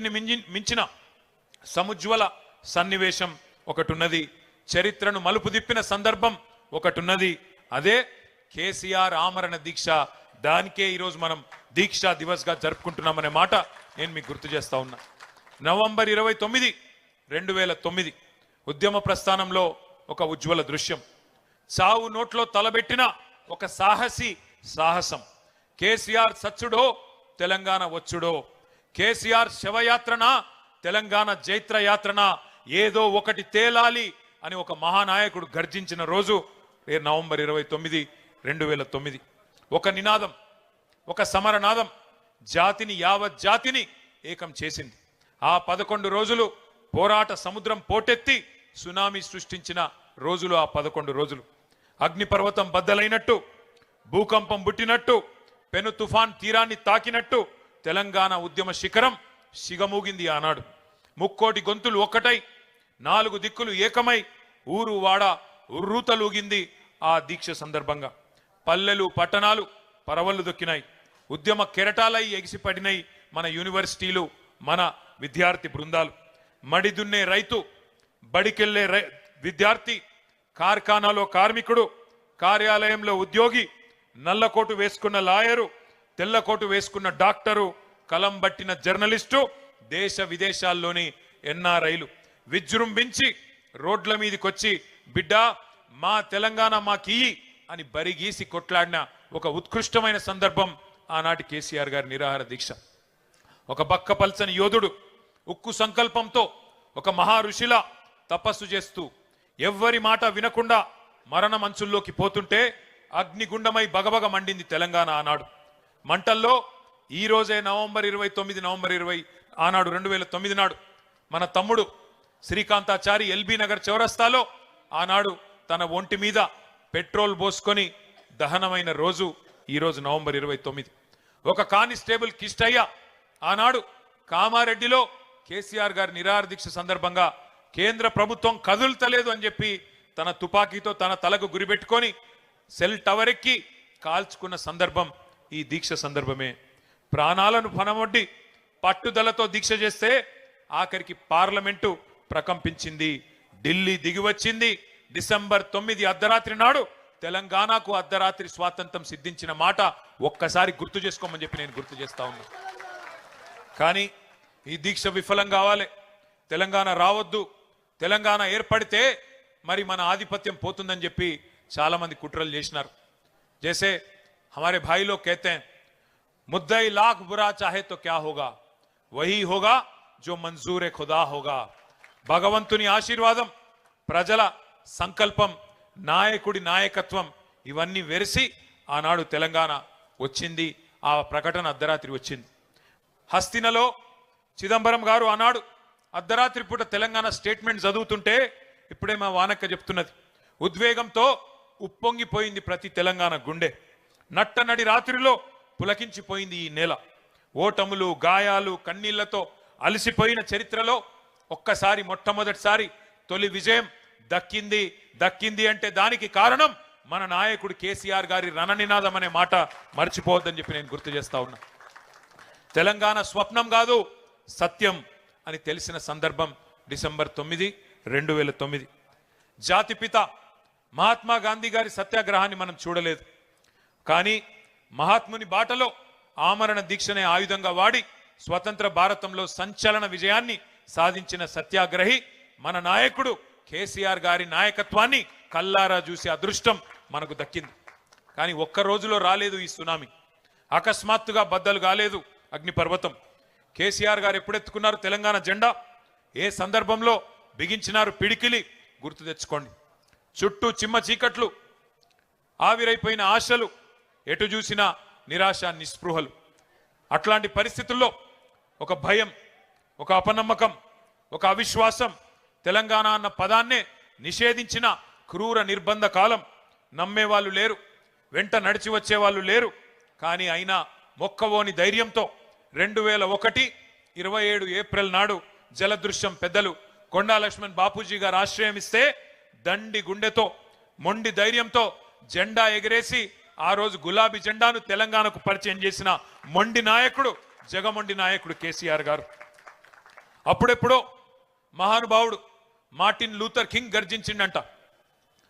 వీటన్నిటిని మించిన సముజ్వల సన్నివేశం ఒకటున్నది. చరిత్రను మలుపు తిప్పిన సందర్భం ఒకటున్నది. అదే కేసీఆర్ ఆమరణ దీక్ష. దానికే ఈరోజు మనం దీక్షా దివస్గా జరుపుకుంటున్నామనే మాట నేను మీకు గుర్తు చేస్తా ఉన్నా. నవంబర్ 29, 2009 ఉద్యమ ప్రస్థానంలో ఒక ఉజ్వల దృశ్యం. చావు నోట్లో తలబెట్టిన ఒక సాహసం. కేసీఆర్ సచ్చుడో తెలంగాణ వచ్చుడో, కేసీఆర్ శవయాత్రన తెలంగాణ జైత్రయాత్రన, ఏదో ఒకటి తేలాలి అని ఒక మహానాయకుడు గర్జించిన రోజు నవంబర్ 29, 2009. ఒక నినాదం, ఒక సమరనాదం జాతిని, యావత్ జాతిని ఏకం చేసింది. ఆ 11 రోజులు పోరాట సముద్రం పోటెత్తి సునామీ సృష్టించిన రోజులు ఆ 11 రోజులు. అగ్నిపర్వతం బద్దలైనట్టు, భూకంపం పుట్టినట్టు, పెను తుఫాన్ తీరాన్ని తాకినట్టు తెలంగాణ ఉద్యమ శిఖరం సిగమూగింది ఆనాడు. ముక్కోటి గొంతులు ఒక్కటై, 4 దిక్కులు ఏకమై, ఊరు వాడ ఉర్రూతలూగింది ఆ దీక్ష సందర్భంగా. పల్లెలు పట్టణాలు పరవళ్లు దొక్కినాయి. ఉద్యమ కెరటాలై ఎగిసిపడినాయి మన యూనివర్సిటీలు, మన విద్యార్థి బృందాలు. మడిదున్నే రైతు, బడికెళ్లే విద్యార్థి, కార్ఖానాలో కార్మికుడు, కార్యాలయంలో ఉద్యోగి, నల్లకోటు వేసుకున్న లాయరు, తెల్లకోటు వేసుకున్న డాక్టరు, కలం బట్టిన జర్నలిస్టు, దేశ విదేశాల్లోని ఎన్ఆర్ఐలు విజృంభించి రోడ్ల మీదకొచ్చి బిడ్డా మా తెలంగాణ మాకియ్యి అని బరిగీసి కొట్లాడిన ఒక ఉత్కృష్టమైన సందర్భం ఆనాటి కేసీఆర్ గారి నిరాహార దీక్ష. ఒక బక్కపల్చని యోధుడు ఉక్కు సంకల్పంతో ఒక మహా ఋషిలా తపస్సు చేస్తూ ఎవ్వరి మాట వినకుండా మరణ మంచుల్లోకి పోతుంటే అగ్నిగుండమై బగబగ మండింది తెలంగాణ ఆనాడు. మంటల్లో ఈ రోజే నవంబర్ 20 ఆనాడు 2009 నాడు మన తమ్ముడు శ్రీకాంతాచారి ఎల్బీ నగర్ చౌరస్తాలో ఆనాడు తన ఒంటి మీద పెట్రోల్ పోసుకొని దహనమైన రోజు ఈరోజు నవంబర్ 29. ఒక కానిస్టేబుల్ కిష్టయ్య ఆనాడు కామారెడ్డిలో కేసీఆర్ గారి నిరాహార దీక్ష సందర్భంగా కేంద్ర ప్రభుత్వం కదులుతలేదు అని చెప్పి తన తుపాకీతో తన తలకు గురిపెట్టుకొని సెల్ టవర్ ఎక్కి కాల్చుకున్న సందర్భం ఈ దీక్ష సందర్భమే. ప్రాణాలను పనమొడ్డి పట్టుదలతో దీక్ష చేస్తే ఆఖరికి పార్లమెంటు ప్రకంపించింది, ఢిల్లీ దిగివచ్చింది. డిసెంబర్ 9 అర్ధరాత్రి నాడు తెలంగాణకు అర్ధరాత్రి స్వాతంత్రం సిద్ధించిన మాట ఒక్కసారి గుర్తు చేసుకోమని చెప్పి నేను గుర్తు చేస్తా ఉన్నా. కానీ ఈ దీక్ష విఫలం కావాలి, తెలంగాణ రావద్దు, తెలంగాణ ఏర్పడితే మరి మన ఆధిపత్యం పోతుందని చెప్పి చాలా మంది కుట్రలు చేసినారు. జైసే हमारे भाई लोग कहते हैं, मुद्दई लाख बुरा चाहे तो क्या होगा, वही होगा जो मंजूर खुदा होगा. భగవంతుని ఆశీర్వాదం, ప్రజల సంకల్పం, నాయకుడి నాయకత్వం ఇవన్నీ వెరిసి ఆనాడు తెలంగాణ వచ్చింది. ఆ ప్రకటన అర్ధరాత్రి వచ్చింది. హస్తినలో చిదంబరం గారు ఆనాడు అర్ధరాత్రి పూట తెలంగాణ స్టేట్మెంట్ చదువుతుంటే ఇప్పుడే మా వానక్క చెప్తున్నది, ఉద్వేగంతో ఉప్పొంగిపోయింది ప్రతి తెలంగాణ గుండె. నట్టనడి రాత్రిలో పులకించిపోయింది ఈ నేల. ఓటములు, గాయాలు, కన్నీళ్లతో అలసిపోయిన చరిత్రలో ఒక్కసారి మొట్టమొదటిసారి తొలి విజయం దక్కింది అంటే దానికి కారణం మన నాయకుడు కేసీఆర్ గారి రణనినాదం అనే మాట మర్చిపోవద్దని చెప్పి నేను గుర్తు చేస్తా ఉన్నా. తెలంగాణ స్వప్నం కాదు సత్యం అని తెలిసిన సందర్భం డిసెంబర్ 9, 2009. జాతిపిత మహాత్మా గాంధీ గారి సత్యాగ్రహాన్ని మనం చూడలేదు, కానీ మహాత్ముని బాటలో ఆమరణ దీక్షనే ఆయుధంగా వాడి స్వతంత్ర భారతంలో సంచలన విజయాన్ని సాధించిన సత్యాగ్రహి మన నాయకుడు కేసీఆర్ గారి నాయకత్వాన్ని కల్లారా చూసే అదృష్టం మనకు దక్కింది. కానీ ఒక్క రోజులో రాలేదు ఈ సునామీ, అకస్మాత్తుగా బద్దలు కాలేదు అగ్నిపర్వతం. కేసీఆర్ గారు ఎప్పుడెత్తుకున్నారు తెలంగాణ జెండా, ఏ సందర్భంలో బిగించినారు పిడికిలి గుర్తు తెచ్చుకోండి. చుట్టూ చిమ్మ చీకట్లు, ఆవిరైపోయిన ఆశలు, ఎటు చూసినా నిరాశ, నిస్పృహలు. అట్లాంటి పరిస్థితుల్లో ఒక భయం, ఒక అపనమ్మకం, ఒక అవిశ్వాసం, తెలంగాణ అన్న పదాన్నే నిషేధించిన క్రూర నిర్బంధ కాలం. నమ్మేవాళ్ళు లేరు, వెంట నడిచి వచ్చేవాళ్ళు లేరు. కానీ అయినా మొక్కవోని ధైర్యంతో 2001 27 ఏప్రిల్ నాడు జలదృశ్యం పెద్దలు కొండా లక్ష్మణ్ బాపూజీ గారు ఆశ్రయం ఇస్తే దండి గుండెతో, మొండి ధైర్యంతో జెండా ఎగిరేసి ఆ రోజు గులాబీ జెండాను తెలంగాణకు పరిచయం చేసిన మొండి నాయకుడు, జగమొండి నాయకుడు కేసీఆర్ గారు. అప్పుడెప్పుడో మహానుభావుడు మార్టిన్ లూథర్ కింగ్ గర్జించిండంట,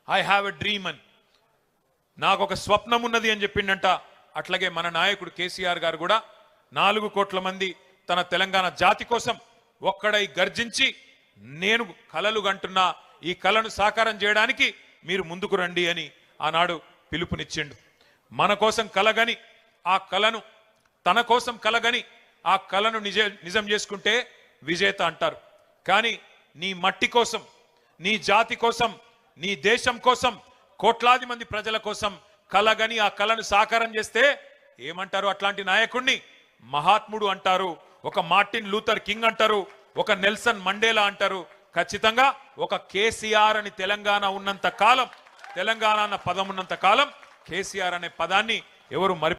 ఐ హ్యావ్ ఎ డ్రీమ్ అని, నాకు ఒక స్వప్నం ఉన్నది అని చెప్పిండంట. అట్లాగే మన నాయకుడు కేసీఆర్ గారు కూడా 4 కోట్ల మంది తన తెలంగాణ జాతి కోసం ఒక్కడై గర్జించి నేను కలలు గంటున్నా, ఈ కలను సాకారం చేయడానికి మీరు ముందుకు రండి అని ఆనాడు పిలుపునిచ్చిండు. మన కోసం కలగని ఆ కలను, తన కోసం కలగని ఆ కలను నిజం చేసుకుంటే విజేత అంటారు. కానీ నీ మట్టి కోసం, నీ జాతి కోసం, నీ దేశం కోసం, కోట్లాది మంది ప్రజల కోసం కలగని ఆ కలను సాకారం చేస్తే ఏమంటారు? అట్లాంటి నాయకుడిని మహాత్ముడు అంటారు, ఒక మార్టిన్ లూథర్ కింగ్ అంటారు, ఒక నెల్సన్ మండేలా అంటారు. ఖచ్చితంగా ఒక కేసీఆర్ అని తెలంగాణ ఉన్నంత కాలం, తెలంగాణ అన్న పదం ఉన్నంత కాలం కేసీఆర్ అనే పదాన్ని ఎవరు